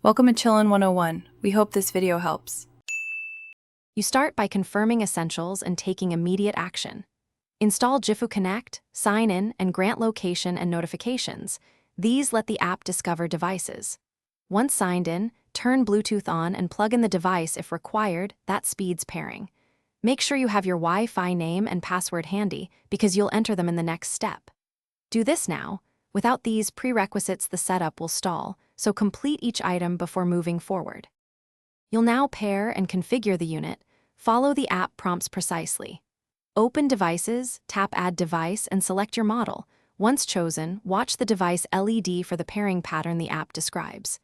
Welcome to Chillin' 101. We hope this video helps. You start by confirming essentials and taking immediate action. Install Jifu Connect, sign in, and grant location and notifications. These let the app discover devices. Once signed in, turn Bluetooth on and plug in the device if required. That speeds pairing. Make sure you have your Wi-Fi name and password handy because you'll enter them in the next step. Do this now. Without these prerequisites, the setup will stall, so complete each item before moving forward. You'll now pair and configure the unit. Follow the app prompts precisely. Open Devices, tap Add Device, and select your model. Once chosen, watch the device LED for the pairing pattern the app describes.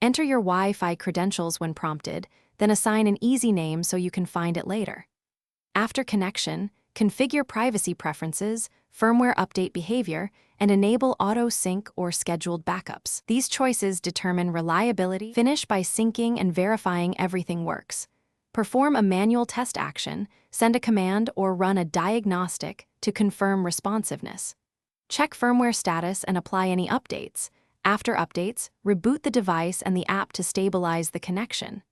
Enter your Wi-Fi credentials when prompted, then assign an easy name so you can find it later. After connection, configure privacy preferences, firmware update behavior, and enable auto-sync or scheduled backups. These choices determine reliability. Finish by syncing and verifying everything works. Perform a manual test action, send a command, or run a diagnostic to confirm responsiveness. Check firmware status and apply any updates. After updates, reboot the device and the app to stabilize the connection.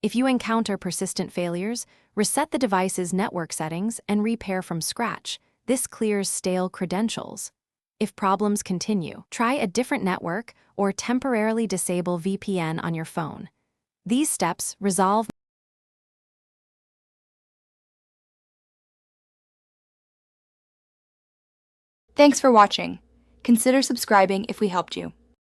If you encounter persistent failures, reset the device's network settings and repair from scratch. This clears stale credentials. If problems continue, try a different network or temporarily disable VPN on your phone. These steps resolve. Thanks for watching. Consider subscribing if we helped you.